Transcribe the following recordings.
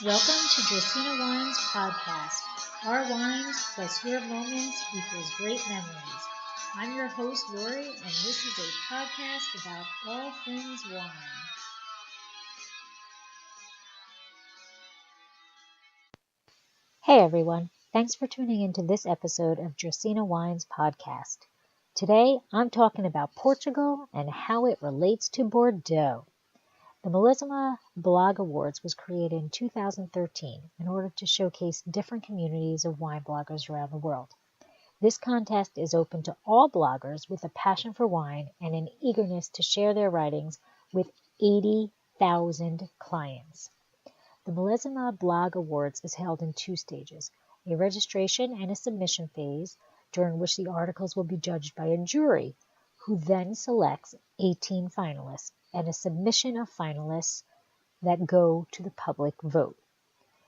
Welcome to Dracaena Wines podcast. Our wines plus your moments equals great memories. I'm your host, Lori, and this is a podcast about all things wine. Hey everyone, thanks for tuning into this episode of Dracaena Wines podcast. Today, I'm talking about Portugal and how it relates to Bordeaux. The Millesima Blog Awards was created in 2013 in order to showcase different communities of wine bloggers around the world. This contest is open to all bloggers with a passion for wine and an eagerness to share their writings with 80,000 clients. The Millesima Blog Awards is held in two stages, a registration and a submission phase, during which the articles will be judged by a jury, who then selects 18 finalists, and a submission of finalists that go to the public vote.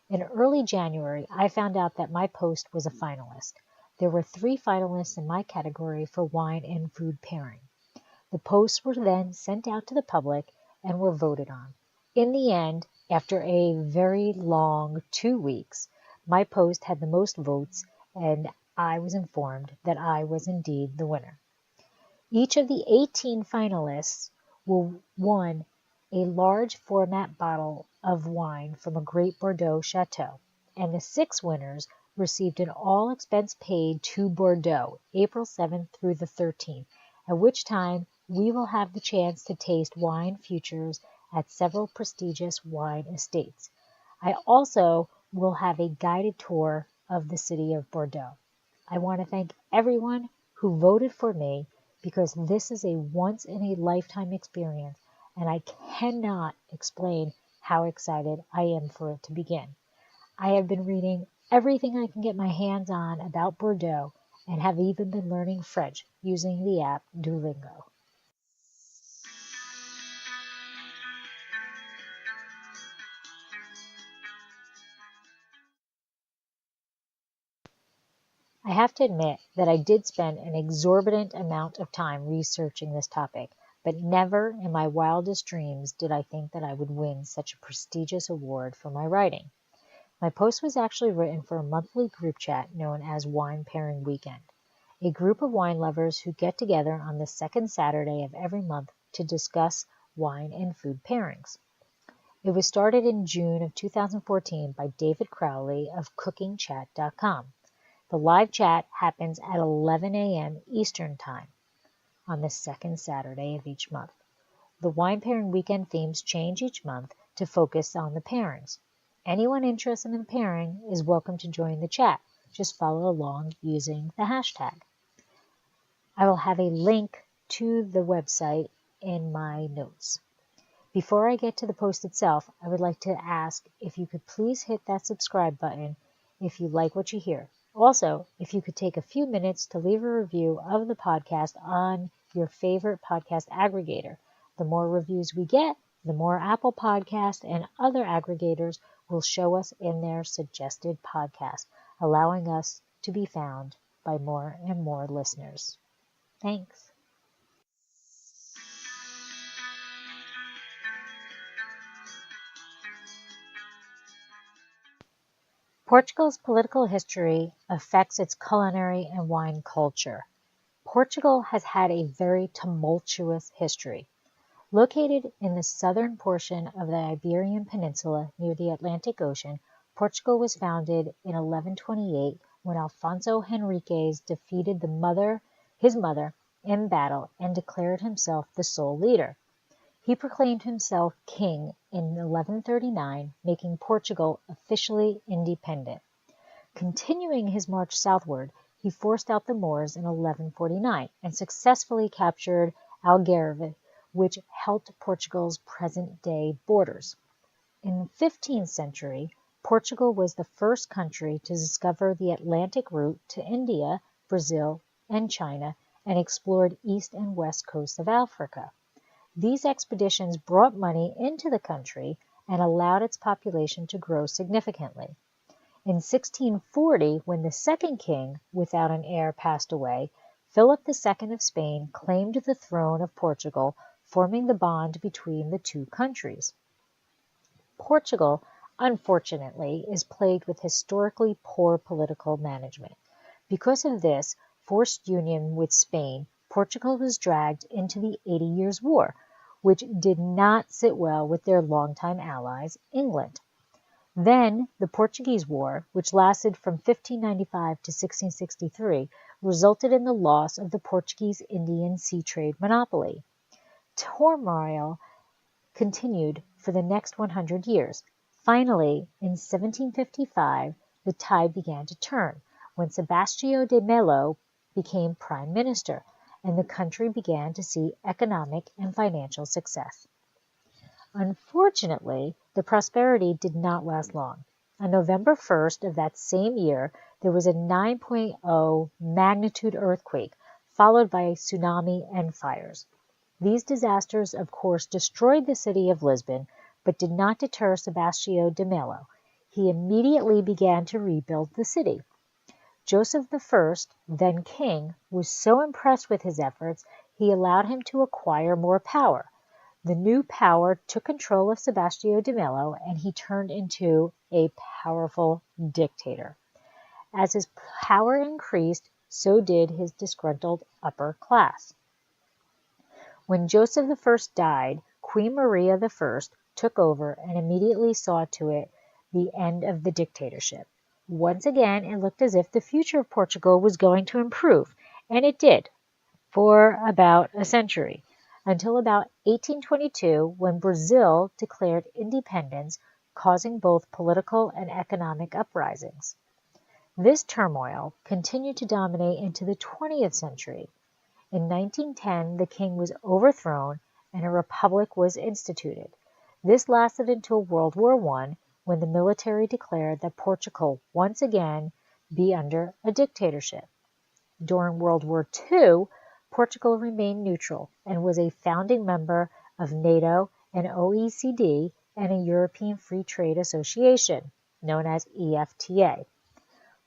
In early January, I found out that my post was a finalist. There were 3 finalists in my category for wine and food pairing. The posts were then sent out to the public and were voted on. In the end, after a very long 2 weeks, my post had the most votes, and I was informed that I was indeed the winner. Each of the 18 finalists won a large format bottle of wine from a great Bordeaux chateau, and the 6 winners received an all-expense paid to Bordeaux, April 7th through the 13th, at which time we will have the chance to taste wine futures at several prestigious wine estates. I also will have a guided tour of the city of Bordeaux. I want to thank everyone who voted for me, because this is a once-in-a-lifetime experience, and I cannot explain how excited I am for it to begin. I have been reading everything I can get my hands on about Bordeaux, and have even been learning French using the app Duolingo. I have to admit that I did spend an exorbitant amount of time researching this topic, but never in my wildest dreams did I think that I would win such a prestigious award for my writing. My post was actually written for a monthly group chat known as Wine Pairing Weekend, a group of wine lovers who get together on the second Saturday of every month to discuss wine and food pairings. It was started in June of 2014 by David Crowley of CookingChat.com. The live chat happens at 11 a.m. Eastern Time on the second Saturday of each month. The Wine Pairing Weekend themes change each month to focus on the pairings. Anyone interested in pairing is welcome to join the chat. Just follow along using the hashtag. I will have a link to the website in my notes. Before I get to the post itself, I would like to ask if you could please hit that subscribe button if you like what you hear. Also, if you could take a few minutes to leave a review of the podcast on your favorite podcast aggregator. The more reviews we get, the more Apple Podcast and other aggregators will show us in their suggested podcast, allowing us to be found by more and more listeners. Thanks. Portugal's political history affects its culinary and wine culture. Portugal has had a very tumultuous history. Located in the southern portion of the Iberian Peninsula near the Atlantic Ocean, Portugal was founded in 1128 when Alfonso Henriques defeated his mother in battle and declared himself the sole leader. He proclaimed himself king in 1139, making Portugal officially independent. Continuing his march southward, he forced out the Moors in 1149 and successfully captured Algarve, which helped Portugal's present-day borders. In the 15th century, Portugal was the first country to discover the Atlantic route to India, Brazil, and China, and explored east and west coasts of Africa. These expeditions brought money into the country and allowed its population to grow significantly. In 1640, when the second king without an heir passed away, Philip II of Spain claimed the throne of Portugal, forming the bond between the two countries. Portugal unfortunately, is plagued with historically poor political management. Because of this forced union with Spain, Portugal was dragged into the 80 Years' War, which did not sit well with their longtime allies, England. Then the Portuguese War, which lasted from 1595 to 1663, resulted in the loss of the Portuguese Indian sea trade monopoly. Turmoil continued for the next 100 years. Finally, in 1755, the tide began to turn when Sebastião de Mello became prime minister, and the country began to see economic and financial success. Unfortunately, the prosperity did not last long. On November 1st of that same year, there was a 9.0 magnitude earthquake, followed by a tsunami and fires. These disasters, of course, destroyed the city of Lisbon, but did not deter Sebastião de Mello. He immediately began to rebuild the city. Joseph I, then king, was so impressed with his efforts, he allowed him to acquire more power. The new power took control of Sebastião de Mello, and he turned into a powerful dictator. As his power increased, so did his disgruntled upper class. When Joseph I died, Queen Maria I took over and immediately saw to it the end of the dictatorship. Once again, it looked as if the future of Portugal was going to improve, and it did, for about a century, until about 1822, when Brazil declared independence, causing both political and economic uprisings. This turmoil continued to dominate into the 20th century. In 1910, the king was overthrown and a republic was instituted. This lasted until World War I, when the military declared that Portugal once again be under a dictatorship. During World War II, Portugal remained neutral and was a founding member of NATO and OECD and a European Free Trade Association, known as EFTA.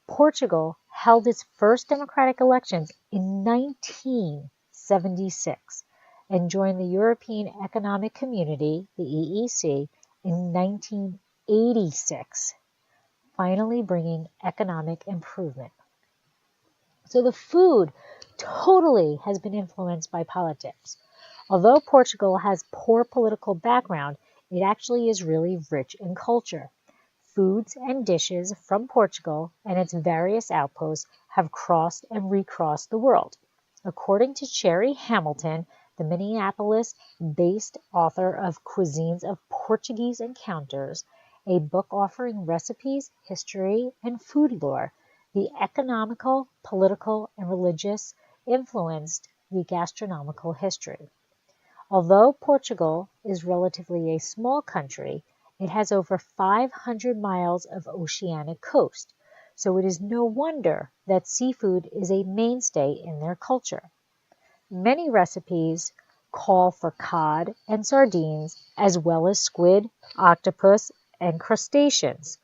Portugal held its first democratic elections in 1976 and joined the European Economic Community, the EEC, in 1986, finally bringing economic improvement. So the food totally has been influenced by politics. Although Portugal has poor political background, it actually is really rich in culture. Foods and dishes from Portugal and its various outposts have crossed and recrossed the world. According to Sherry Hamilton, the Minneapolis-based author of Cuisines of Portuguese Encounters, a book offering recipes, history, and food lore, the economical, political, and religious influenced the gastronomical history. Although Portugal is relatively a small country, it has over 500 miles of oceanic coast, so it is no wonder that seafood is a mainstay in their culture. Many recipes call for cod and sardines, as well as squid, octopus, and crustaceans.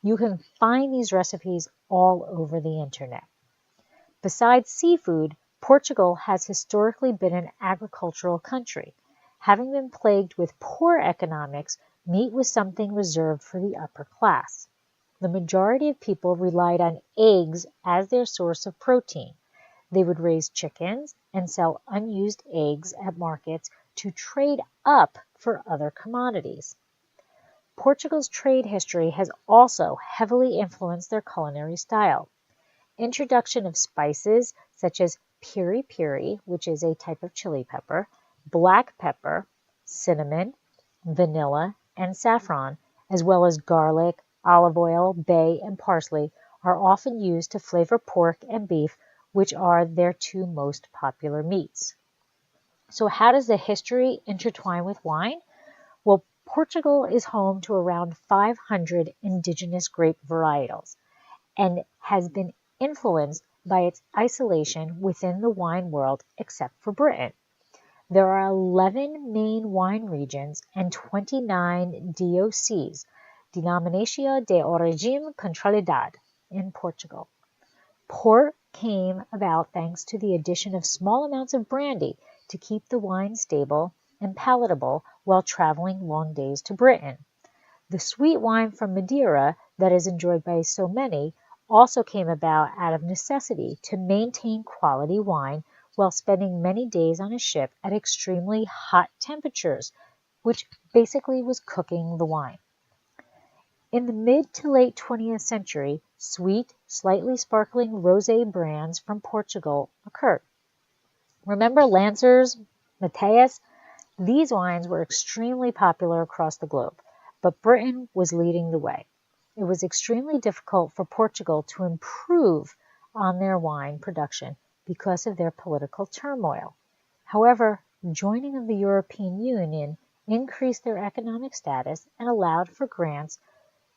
You can find these recipes all over the internet. Besides seafood, Portugal has historically been an agricultural country. Having been plagued with poor economics, meat was something reserved for the upper class. The majority of people relied on eggs as their source of protein. They would raise chickens and sell unused eggs at markets to trade up for other commodities. Portugal's trade history has also heavily influenced their culinary style. Introduction of spices such as piri-piri, which is a type of chili pepper, black pepper, cinnamon, vanilla, and saffron, as well as garlic, olive oil, bay, and parsley, are often used to flavor pork and beef, which are their two most popular meats. So how does the history intertwine with wine? Well, Portugal is home to around 500 indigenous grape varietals and has been influenced by its isolation within the wine world except for Britain. There are 11 main wine regions and 29 DOCs, Denominação de Origem Controlada, in Portugal. Port came about thanks to the addition of small amounts of brandy to keep the wine stable and palatable while traveling long days to Britain. The sweet wine from Madeira that is enjoyed by so many also came about out of necessity to maintain quality wine while spending many days on a ship at extremely hot temperatures, which basically was cooking the wine. In the mid to late 20th century, sweet, slightly sparkling rosé brands from Portugal occurred. Remember Lancers, Mateus? These wines were extremely popular across the globe, but Britain was leading the way. It was extremely difficult for Portugal to improve on their wine production because of their political turmoil. However, joining of the European Union increased their economic status and allowed for grants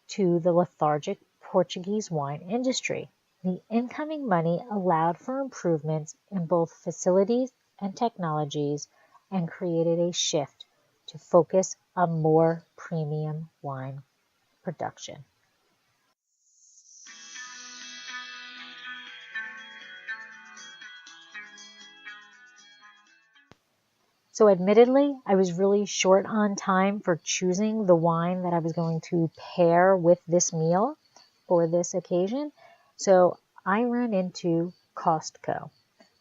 to the lethargic Portuguese wine industry. The incoming money allowed for improvements in both facilities and technologies and created a shift to focus on more premium wine production. So admittedly, I was really short on time for choosing the wine that I was going to pair with this meal for this occasion. So I ran into Costco.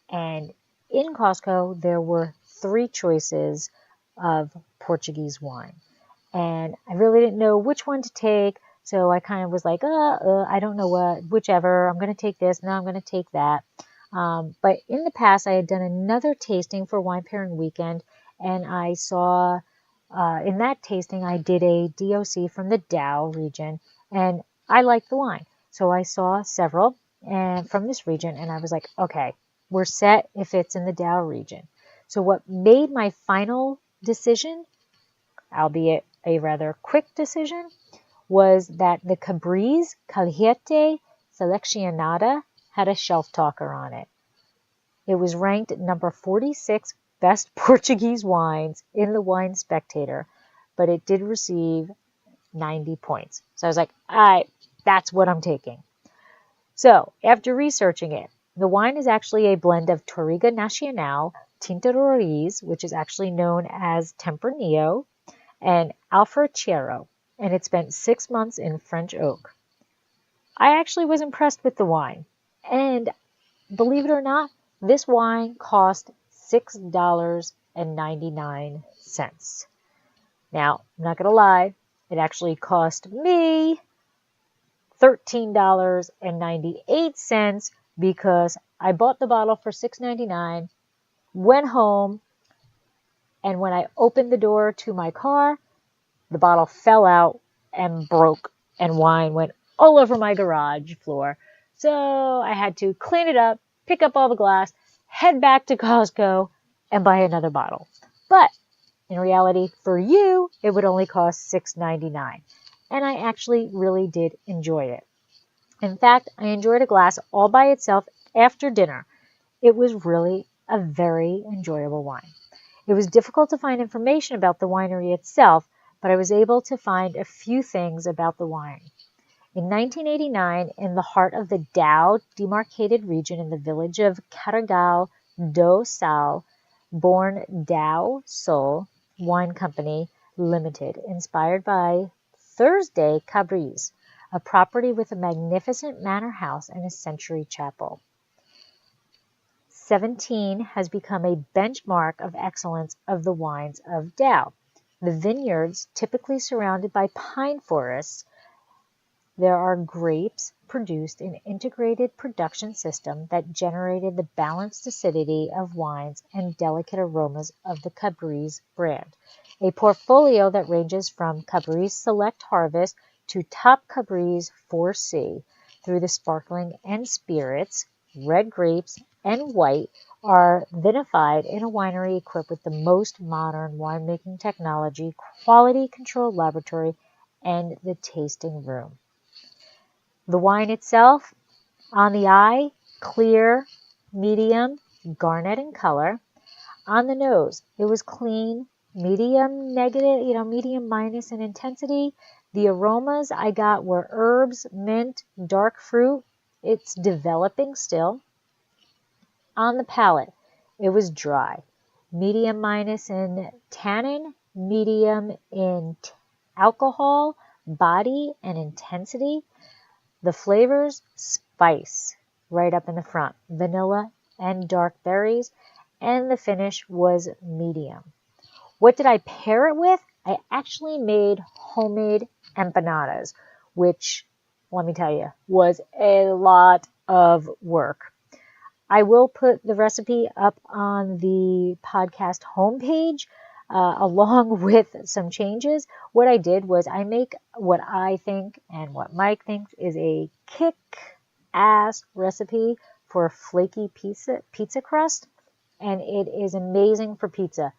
And in Costco, there were 3 choices of Portuguese wine. And I really didn't know which one to take. So I kind of was like, I don't know whichever. I'm going to take this. No, I'm going to take that. But in the past, I had done another tasting for Wine Pairing Weekend, and I saw in that tasting, I did a DOC from the Dow region, and I liked the wine. So I saw several and from this region, and I was like, okay, we're set if it's in the Dow region. So what made my final decision, albeit a rather quick decision, was that the Cabriz Calhete Seleccionada had a shelf talker on it. It was ranked number 46 best Portuguese wines in the Wine Spectator, but it did receive 90 points. So I was like, all right, that's what I'm taking. So after researching it, the wine is actually a blend of Touriga Nacional, Tinta Roriz, which is actually known as Tempranillo, and Alfarchero, and it spent 6 months in French oak. I actually was impressed with the wine, and believe it or not, this wine cost $6.99. Now, I'm not going to lie, it actually cost me $13.98 because I bought the bottle for $6.99, went home, and when I opened the door to my car, the bottle fell out and broke, and wine went all over my garage floor. So I had to clean it up, pick up all the glass, head back to Costco, and buy another bottle. But in reality, for you, it would only cost $6.99. And I actually really did enjoy it. In fact, I enjoyed a glass all by itself after dinner. It was really a very enjoyable wine. It was difficult to find information about the winery itself, but I was able to find a few things about the wine. In 1989, in the heart of the Dow demarcated region in the village of Carregal do Sal, born Dow Sol Wine Company Limited, inspired by Thursday Cabriz, a property with a magnificent manor house and a century chapel. 17 has become a benchmark of excellence of the wines of Dow. The vineyards, typically surrounded by pine forests, there are grapes produced in an integrated production system that generated the balanced acidity of wines and delicate aromas of the Cabriz brand. A portfolio that ranges from Cabriz Select Harvest to Top Cabriz 4C through the sparkling and spirits, red grapes, and white are vinified in a winery equipped with the most modern winemaking technology, quality control laboratory, and the tasting room. The wine itself, on the eye, clear, medium, garnet in color. On the nose, it was clean, medium negative, medium minus in intensity. The aromas I got were herbs, mint, dark fruit. It's developing still. On the palate, it was dry, medium minus in tannin, medium in alcohol, body and intensity. The flavors, spice, right up in the front, vanilla and dark berries, and the finish was medium. What did I pair it with? I actually made homemade empanadas, which, let me tell you, was a lot of work. I will put the recipe up on the podcast homepage along with some changes. What I did was I make what I think and what Mike thinks is a kick-ass recipe for flaky pizza crust, and it is amazing for pizza.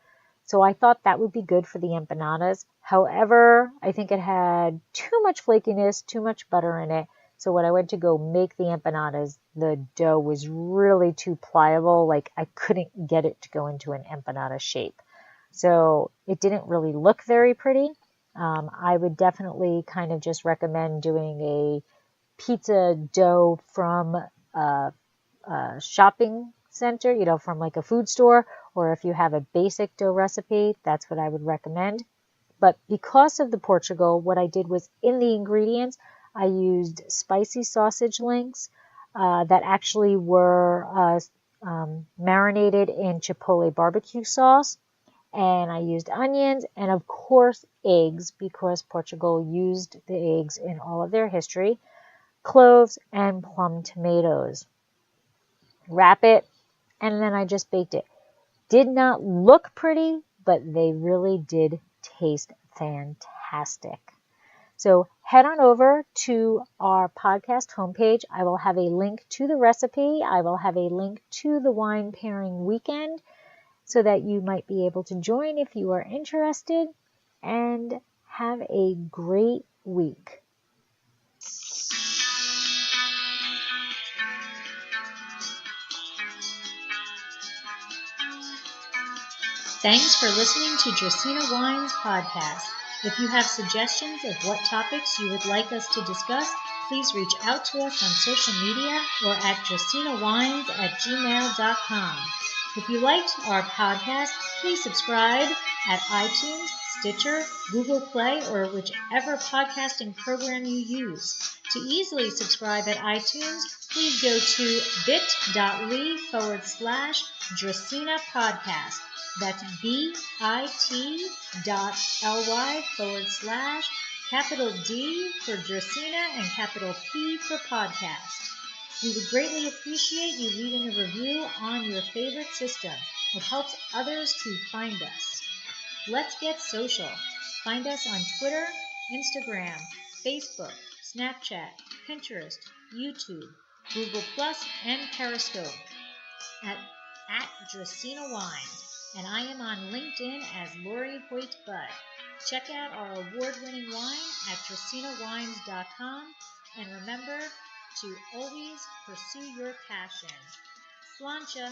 So I thought that would be good for the empanadas. However, I think it had too much flakiness, too much butter in it. So when I went to go make the empanadas, the dough was really too pliable. Like I couldn't get it to go into an empanada shape. So it didn't really look very pretty. I would definitely kind of just recommend doing a pizza dough from a shopping center, from like a food store, or if you have a basic dough recipe, that's what I would recommend. But because of the Portugal, what I did was in the ingredients, I used spicy sausage links that actually were marinated in chipotle barbecue sauce. And I used onions and, of course, eggs because Portugal used the eggs in all of their history, cloves, and plum tomatoes. Wrap it, and then I just baked it. Did not look pretty, but they really did taste fantastic. So head on over to our podcast homepage. I will have a link to the recipe. I will have a link to the wine pairing weekend so that you might be able to join if you are interested, and have a great week. Thanks for listening to Dracaena Wines podcast. If you have suggestions of what topics you would like us to discuss, please reach out to us on social media or at dracaenawines@gmail.com. If you liked our podcast, please subscribe at iTunes, Stitcher, Google Play, or whichever podcasting program you use. To easily subscribe at iTunes, please go to bit.ly/Dracaena podcast. That's bit.ly/D for Dracaena and capital P for podcast. We would greatly appreciate you leaving a review on your favorite system. It helps others to find us. Let's get social. Find us on Twitter, Instagram, Facebook, Snapchat, Pinterest, YouTube, Google+, and Periscope at @dracaenawines. And I am on LinkedIn as Lori Hoyt Budd. Check out our award-winning wine at dracaenawines.com, and remember to always pursue your passion. Slainte.